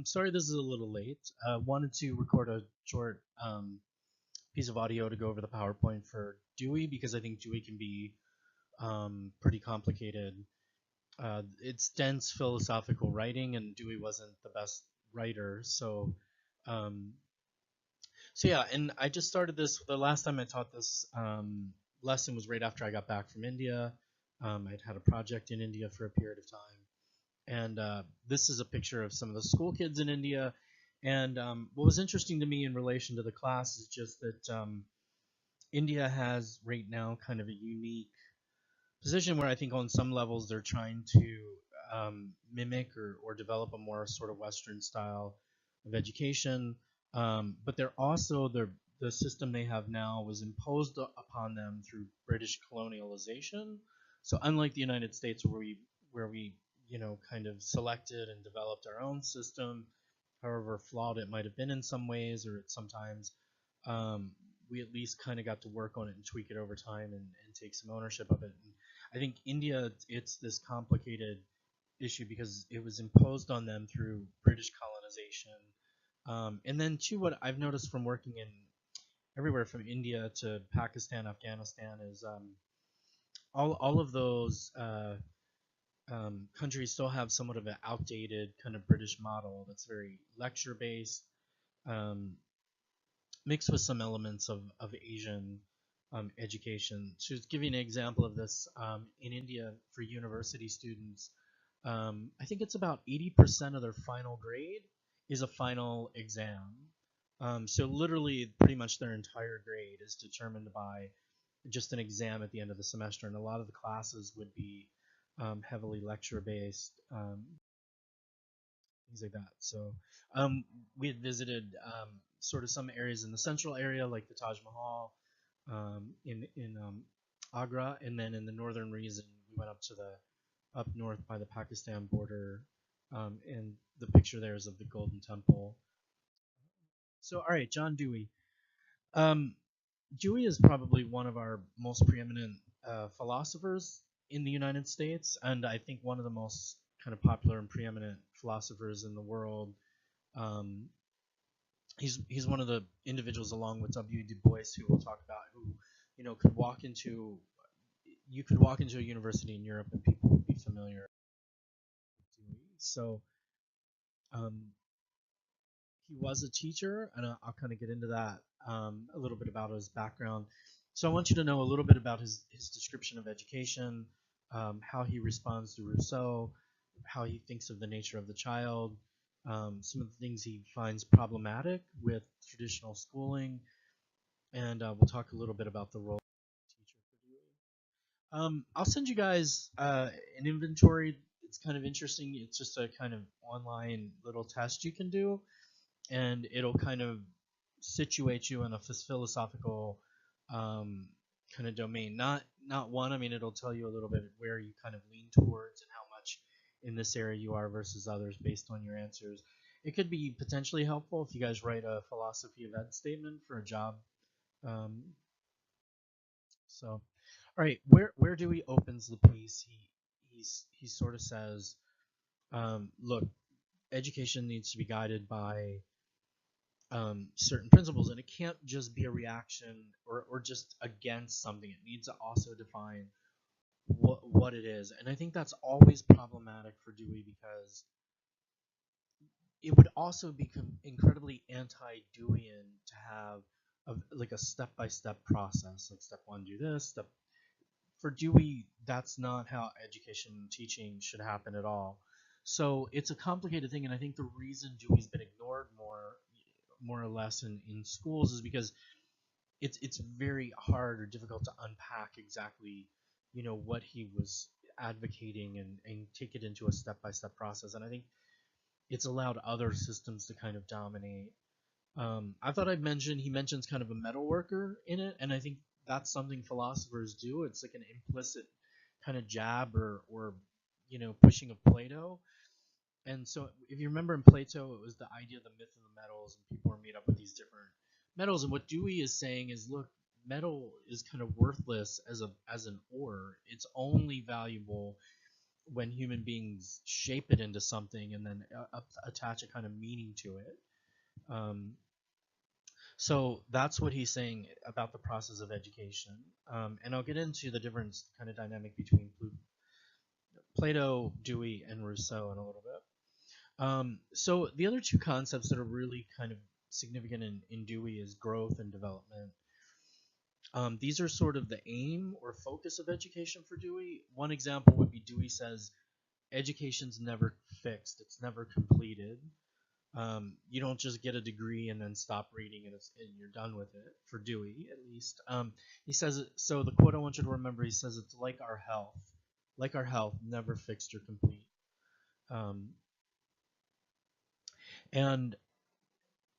Sorry this is a little late. Wanted to record a short piece of audio to go over the PowerPoint for Dewey because I think Dewey can be pretty complicated. It's dense philosophical writing, and Dewey wasn't the best writer. Um, so yeah, and I just started this. The last time I taught this lesson was right after I got back from India. I'd had a project in India for a period of time. And this is a picture of some of the school kids in India. And what was interesting to me in relation to the class is just that India has right now kind of a unique position where I think on some levels they're trying to mimic or develop a more sort of Western style of education. But they're also the system they have now was imposed upon them through British colonialization. So unlike the United States, where we kind of selected and developed our own system, however flawed it might have been in some ways, or sometimes um, we at least kind of got to work on it and tweak it over time and take some ownership of it. And I think India, it's this complicated issue because it was imposed on them through British colonization. And then, too, what I've noticed from working in everywhere from India to Pakistan, Afghanistan is all of those countries still have somewhat of an outdated kind of British model that's very lecture based, um, mixed with some elements of Asian education. So, to give you an example of this, in India for university students, I think it's about 80% of their final grade is a final exam. So literally, pretty much their entire grade is determined by just an exam at the end of the semester, and a lot of the classes would be heavily lecture based, things like that. So we had visited sort of some areas in the central area, like the Taj Mahal in Agra, and then in the northern region, we went up to the up north by the Pakistan border, and the picture there is of the Golden Temple. So, all right, John Dewey. Um, Dewey is probably one of our most preeminent philosophers in the United States, and I think one of the most kind of popular and preeminent philosophers in the world. Um, he's one of the individuals, along with W. Du Bois, who we'll talk about, who could walk into you could walk into a university in Europe and people would be familiar with Dewey. So um, he was a teacher, and I'll kind of get into that a little bit about his background. So I want you to know a little bit about his description of education, how he responds to Rousseau, how he thinks of the nature of the child, some of the things he finds problematic with traditional schooling, and we'll talk a little bit about the role of the teacher for Dewey. I'll send you guys an inventory. It's kind of interesting. It's just a kind of online little test you can do, and it'll kind of situate you in a philosophical um, kind of domain. Not one. I mean, it'll tell you a little bit where you kind of lean towards and how much in this area you are versus others based on your answers. It could be potentially helpful if you guys write a philosophy of ed statement for a job. Um, so, all right, where Dewey opens the piece, he sort of says, look, education needs to be guided by certain principles, and it can't just be a reaction or just against something. It needs to also define what it is, and I think that's always problematic for Dewey because it would also become incredibly anti-Deweyan to have like a step-by-step process. Like step one, do this. Step For Dewey, that's not how education and teaching should happen at all. So it's a complicated thing, and I think the reason Dewey's been ignored more or less in schools is because it's very hard or difficult to unpack exactly what he was advocating and take it into a step-by-step process. And I think it's allowed other systems to kind of dominate. I thought I'd mention he mentions kind of a metal worker in it, and I think that's something philosophers do. It's like an implicit kind of jab or pushing of Plato. And so, if you remember in Plato, it was the idea of the myth of the metals, and people are made up of these different metals. And what Dewey is saying is, look, metal is kind of worthless as an ore. It's only valuable when human beings shape it into something and then attach a kind of meaning to it. Um, so that's what he's saying about the process of education. And I'll get into the different kind of dynamic between Plato, Dewey, and Rousseau in a little bit. So the other two concepts that are really kind of significant in Dewey is growth and development. These are sort of the aim or focus of education for Dewey. One example would be Dewey says education's never fixed, it's never completed. You don't just get a degree and then stop reading and you're done with it, for Dewey at least. He says it, so the quote I want you to remember, he says it's like our health, never fixed or complete. Um, and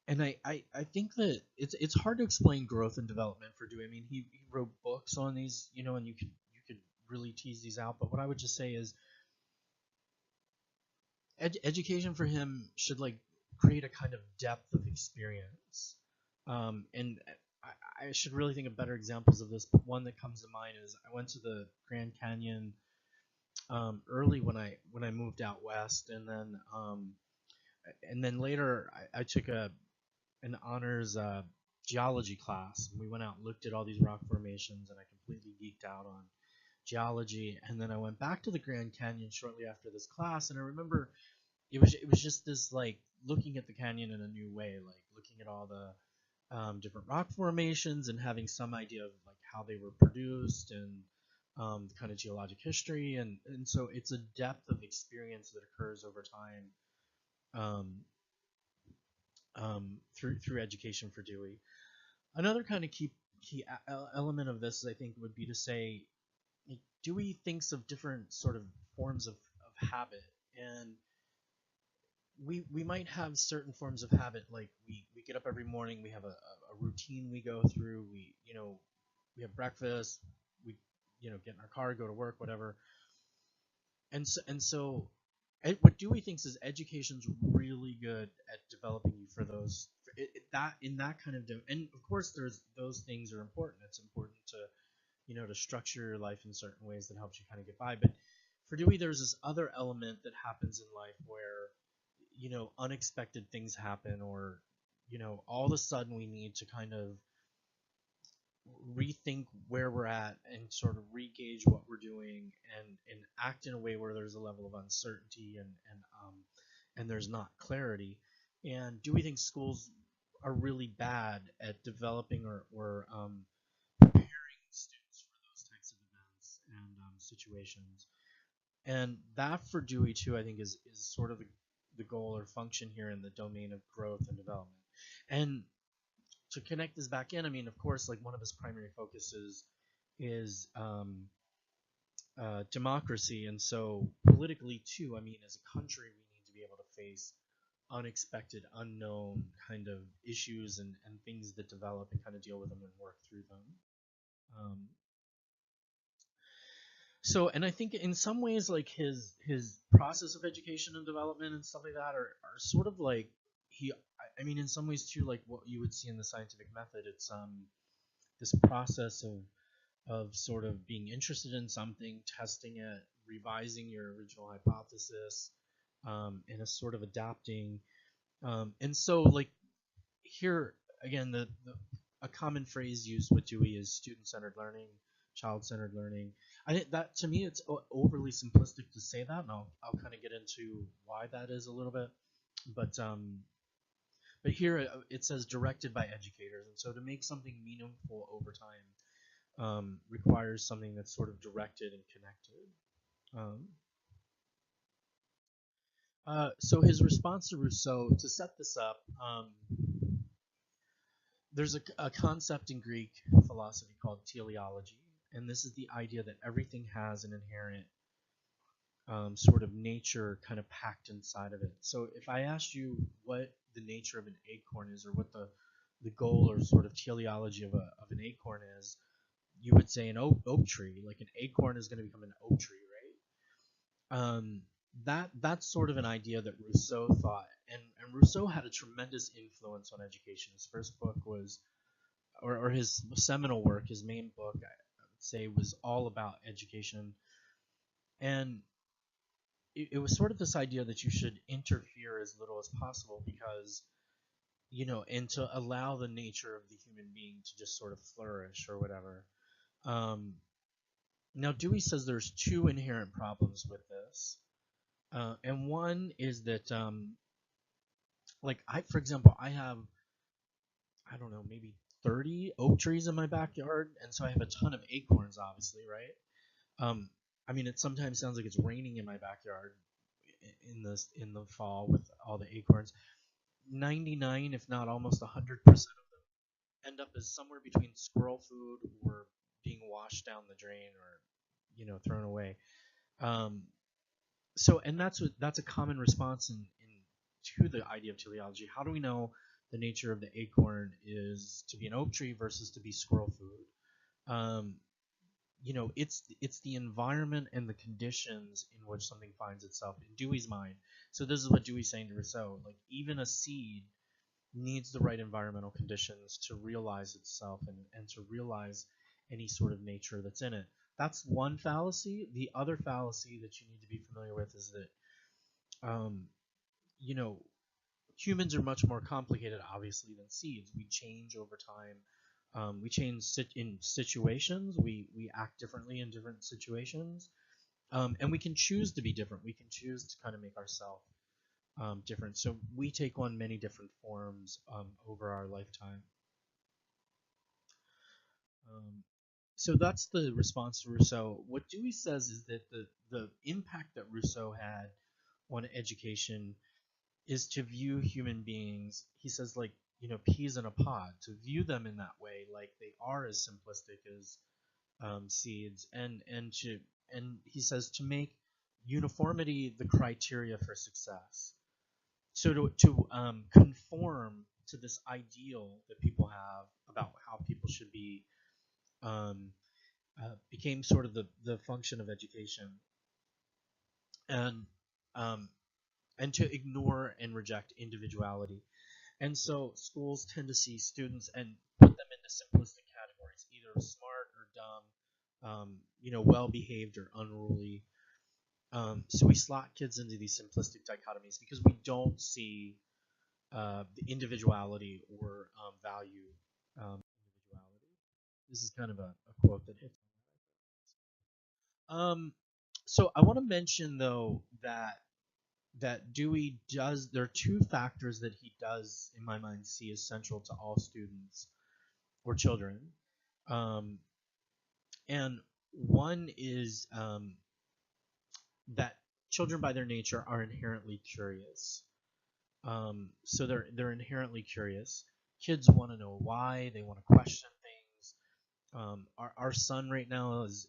and I think that it's hard to explain growth and development for Dewey. I mean, he wrote books on these, and you could really tease these out. But what I would just say is, education for him should like create a kind of depth of experience. And I should really think of better examples of this. But one that comes to mind is I went to the Grand Canyon early when I moved out west, and then later I took an honors geology class. And we went out and looked at all these rock formations, and I completely geeked out on geology. And then I went back to the Grand Canyon shortly after this class, and I remember it was just this like looking at the canyon in a new way, like looking at all the different rock formations and having some idea of like how they were produced and the kind of geologic history, and so it's a depth of experience that occurs over time um, through education for Dewey. Another kind of key element of this, I think, would be to say like, Dewey thinks of different sort of forms of habit, and we might have certain forms of habit, like we get up every morning, we have a routine we go through, we have breakfast, we get in our car, go to work, whatever. And so what Dewey thinks is education's really good at developing you for those that in that kind of and of course there's those things are important. It's important to to structure your life in certain ways that helps you kind of get by. But for Dewey, there's this other element that happens in life where unexpected things happen, or all of a sudden we need to kind of rethink where we're at and sort of re-gauge what we're doing, and act in a way where there's a level of uncertainty, and there's not clarity. And do we think schools are really bad at developing or preparing students for those types of events and situations? And that for Dewey too, I think is sort of the goal or function here in the domain of growth and development. And to connect this back in, I mean, of course, like one of his primary focuses is democracy, and so politically too. I mean, as a country, we need to be able to face unexpected, unknown kind of issues and things that develop and kind of deal with them and work through them. Um, and I think in some ways, like his process of education and development and stuff like that are sort of like I mean, in some ways too, like what you would see in the scientific method. It's this process of sort of being interested in something, testing it, revising your original hypothesis, and a sort of adapting. And so, like here again, the a common phrase used with Dewey is student-centered learning, child-centered learning. I think that to me it's overly simplistic to say that, and I'll kind of get into why that is a little bit. But here it says directed by educators, and so to make something meaningful over time requires something that's sort of directed and connected. Um, so his response to Rousseau, to set this up, there's a concept in Greek philosophy called teleology, and this is the idea that everything has an inherent sort of nature kind of packed inside of it. So if I asked you what the nature of an acorn is, or what the goal or sort of teleology of an acorn is, you would say an oak tree. Like an acorn is going to become an oak tree, right? That's sort of an idea that Rousseau thought, and Rousseau had a tremendous influence on education. His first book was, or his seminal work, his main book, I would say, was all about education. And it was sort of this idea that you should interfere as little as possible because and to allow the nature of the human being to just sort of flourish or whatever. Um, Now, Dewey says there's two inherent problems with this, and one is that, like for example, I have, I don't know, maybe 30 oak trees in my backyard, and so I have a ton of acorns, obviously, right? Um, I mean, it sometimes sounds like it's raining in my backyard in the fall with all the acorns. 99, if not almost 100% of them end up as somewhere between squirrel food or being washed down the drain or thrown away. Um, and that's a common response in to the idea of teleology. How do we know the nature of the acorn is to be an oak tree versus to be squirrel food? It's the environment and the conditions in which something finds itself in Dewey's mind. So this is what Dewey's saying to Rousseau: like even a seed needs the right environmental conditions to realize itself and to realize any sort of nature that's in it. That's one fallacy. The other fallacy that you need to be familiar with is that you know humans are much more complicated, obviously, than seeds. We change over time. We change in situations. We act differently in different situations, and we can choose to be different. We can choose to kind of make ourselves different. So we take on many different forms over our lifetime. Um, so that's the response to Rousseau. What Dewey says is that the impact that Rousseau had on education is to view human beings, he says, like, peas in a pod, to view them in that way, like they are as simplistic as seeds, and he says to make uniformity the criteria for success. So to conform to this ideal that people have about how people should be um, became sort of the function of education, and um, and to ignore and reject individuality. And so schools tend to see students and put them into simplistic categories, either smart or dumb, well behaved or unruly. So we slot kids into these simplistic dichotomies because we don't see the individuality or value individuality. This is kind of a quote that hits. So I want to mention though that Dewey does. There are two factors that he does, in my mind, see as central to all students or children, um, and one is that children, by their nature, are inherently curious. So they're inherently curious. Kids want to know why. They want to question things. Our son right now is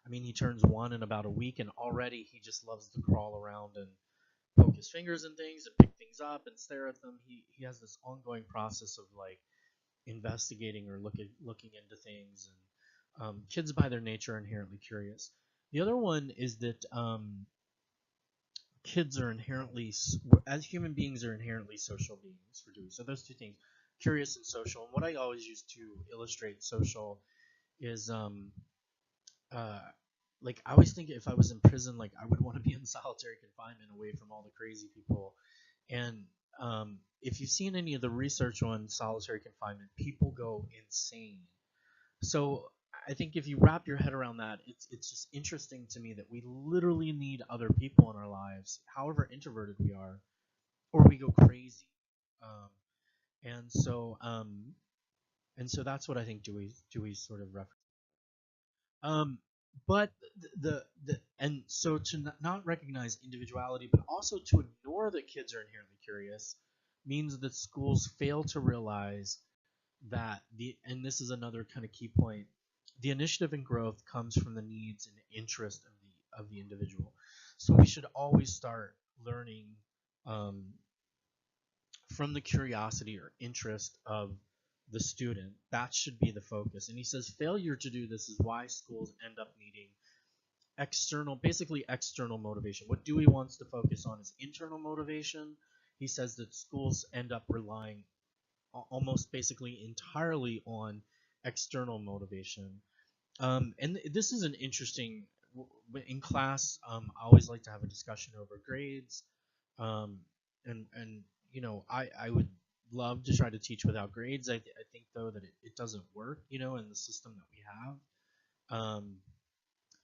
I mean, he turns 1 in about a week, and already he just loves to crawl around and poke his fingers in things and pick things up and stare at them. He has this ongoing process of like investigating or looking into things, and kids by their nature are inherently curious. The other one is that kids are inherently, as human beings, are inherently social beings for Dewey. So those two things, curious and social. And what I always use to illustrate social is uh, like I always think if I was in prison, like I would want to be in solitary confinement away from all the crazy people. And if you've seen any of the research on solitary confinement, people go insane. So I think if you wrap your head around that, it's just interesting to me that we literally need other people in our lives, however introverted we are, or we go crazy. Um, and so that's what I think Dewey's sort of reference. Um, but the and so to not recognize individuality, but also to ignore that kids are inherently curious, means that schools fail to realize that and this is another kind of key point, the initiative and growth comes from the needs and interest of the individual. So we should always start learning um, from the curiosity or interest of the student. That should be the focus. And he says failure to do this is why schools end up needing basically external motivation. What Dewey wants to focus on is internal motivation. He says that schools end up relying almost basically entirely on external motivation. And this is an interesting in class, I always like to have a discussion over grades, um, and I would love to try to teach without grades. I think though that it doesn't work, in the system that we have.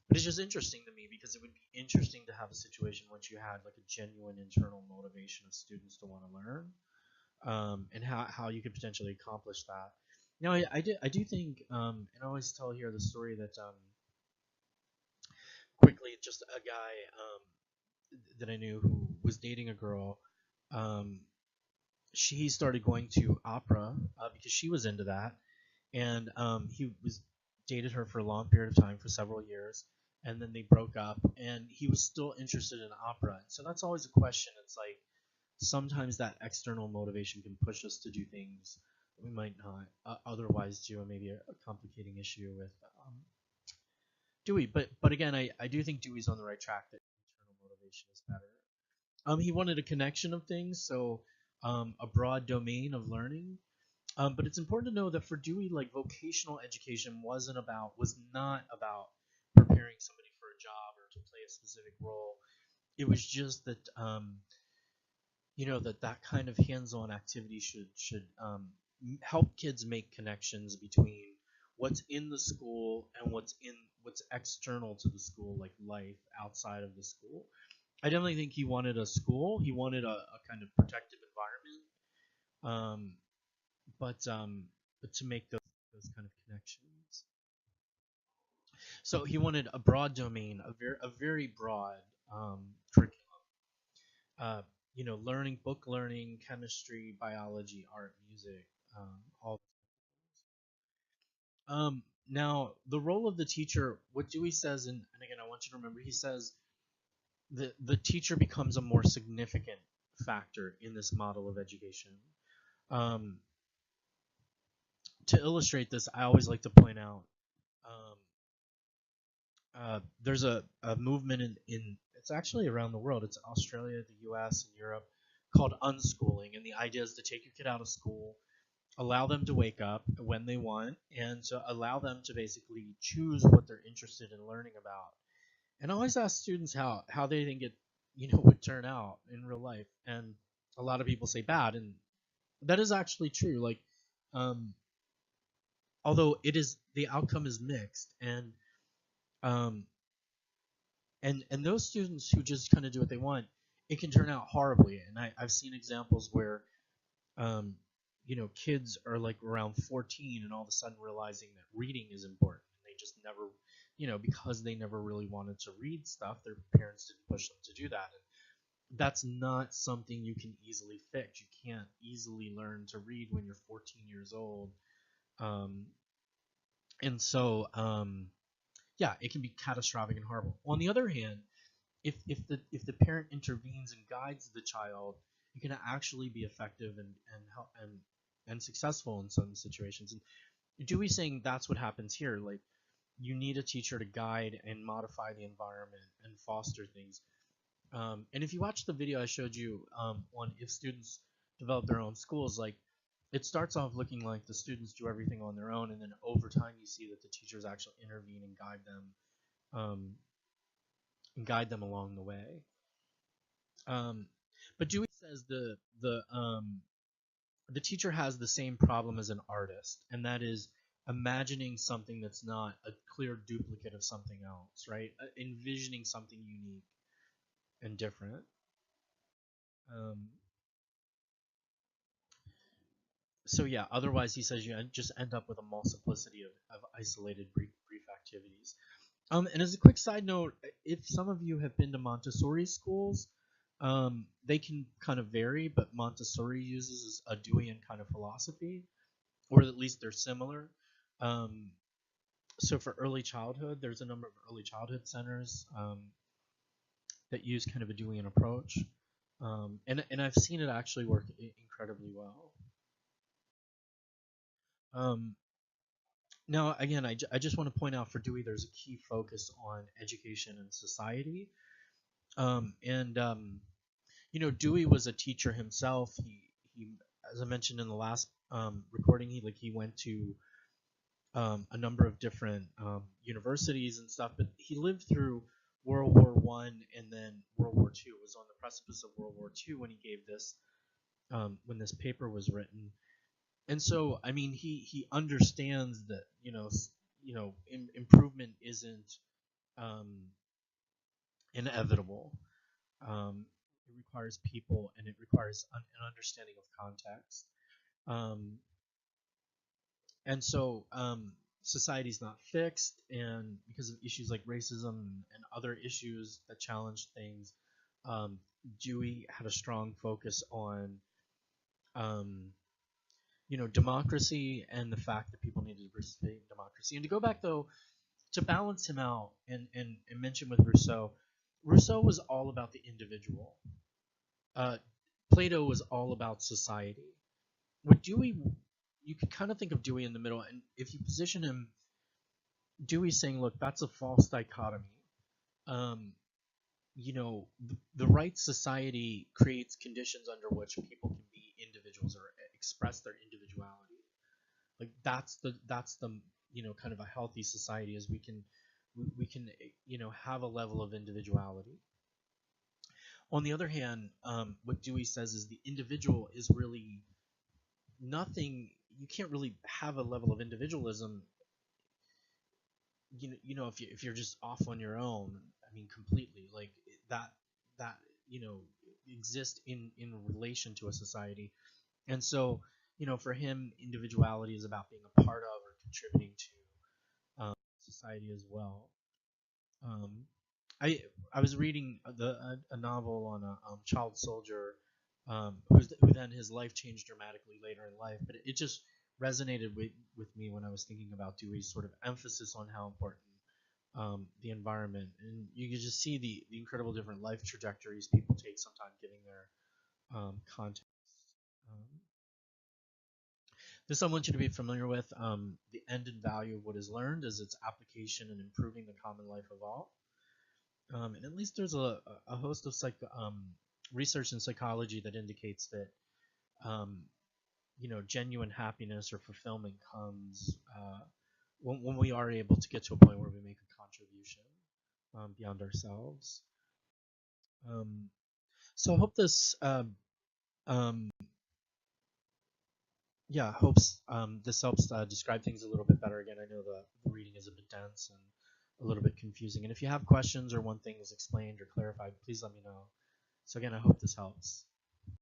But it's just interesting to me because it would be interesting to have a situation once you had like a genuine internal motivation of students to want to learn, and how you could potentially accomplish that. Now, I do think, and I always tell here the story that, quickly, just a guy, that I knew who was dating a girl. Um, she started going to opera, because she was into that, and he was dated her for a long period of time, for several years, and then they broke up, and he was still interested in opera. So that's always a question. It's like sometimes that external motivation can push us to do things that we might not, otherwise do, and maybe a complicating issue with, Dewey. But again, I do think Dewey's on the right track. That internal motivation is better. He wanted a connection of things, so, a broad domain of learning. But it's important to know that for Dewey, like, vocational education was not about preparing somebody for a job or to play a specific role. It was just that, that kind of hands-on activity should, help kids make connections between what's in the school and what's external to the school, like life outside of the school. I definitely think he wanted a school. He wanted a kind of protective environment, but to make those kind of connections. So he wanted a broad domain, a very broad, curriculum. Uh, learning, book learning, chemistry, biology, art, music, all. Now, the role of the teacher, what Dewey says, and again, I want you to remember, he says the teacher becomes a more significant factor in this model of education. Um, to illustrate this, I always like to point out, um, there's a movement in it's actually around the world. It's Australia, the U.S., and Europe, called unschooling, and the idea is to take your kid out of school, allow them to wake up when they want, and to allow them to basically choose what they're interested in learning about. And I always ask students how they think it, would turn out in real life, and a lot of people say bad, and that is actually true. Like, um, although the outcome is mixed, um, and those students who just kind of do what they want, it can turn out horribly. And I've seen examples where, um, kids are like around 14 and all of a sudden realizing that reading is important. And they just never, because they never really wanted to read stuff, their parents didn't push them to do that. And that's not something you can easily fix. You can't easily learn to read when you're 14 years old. Um, and so, yeah, it can be catastrophic and horrible. On the other hand, if the parent intervenes and guides the child, it can actually be effective and successful in some situations. And Dewey's saying that's what happens here. Like, you need a teacher to guide and modify the environment and foster things. And if you watch the video I showed you, on if students develop their own schools, like, it starts off looking like the students do everything on their own, and then over time you see that the teachers actually intervene um, and guide them along the way. Um, but Dewey says the teacher has the same problem as an artist, and that is imagining something that's not a clear duplicate of something else, right? Envisioning something unique and different. Um, so yeah, otherwise he says you just end up with a multiplicity of isolated brief activities. And as a quick side note, if some of you have been to Montessori schools, they can kind of vary, but Montessori uses a Deweyan kind of philosophy, or at least they're similar. Um, so for early childhood, there's a number of early childhood centers, that use kind of a Deweyan approach, and I've seen it actually work incredibly well. Um, Now, again, I just want to point out for Dewey, there's a key focus on education and society. And Dewey was a teacher himself. He, as I mentioned in the last, recording, he went to a number of different universities and stuff. But he lived through World War I and then World War II. Was on the precipice of World War II when he gave this when this paper was written. And so, I mean, he understands that improvement isn't um, inevitable. It requires people, and it requires an understanding of context. Um, and so, society's not fixed, and because of issues like racism and other issues that challenge things, um, Dewey had a strong focus on um, democracy and the fact that people needed to participate in democracy. And to go back though, to balance him out and mention with Rousseau, Rousseau was all about the individual. Uh, Plato was all about society. With Dewey, you could kind of think of Dewey in the middle, and if you position him, Dewey's saying, look, that's a false dichotomy. Um, the right society creates conditions under which people can be individuals or express their individuality. Like that's the kind of a healthy society is we can have a level of individuality. On the other hand, what Dewey says is the individual is really nothing. You can't really have a level of individualism. If you're just off on your own. I mean, completely like that you know exist in relation to a society. And so, for him, individuality is about being a part of or contributing to society as well. Um, I I was reading a novel on a child soldier who then his life changed dramatically later in life, but it just resonated with me when I was thinking about Dewey's sort of emphasis on how important the environment, and you could just see the incredible different life trajectories people take sometimes given their context. Um, this I want you to be familiar with. The end and value of what is learned is its application in improving the common life of all. And at least there's a host of research in psychology that indicates that um, genuine happiness or fulfillment comes when we are able to get to a point where we make a contribution beyond ourselves. Um, so I hope this um, yeah, hopes this helps describe things a little bit better. Again, I know the reading is a bit dense and a little bit confusing. And if you have questions or one thing is explained or clarified, please let me know. So again, I hope this helps.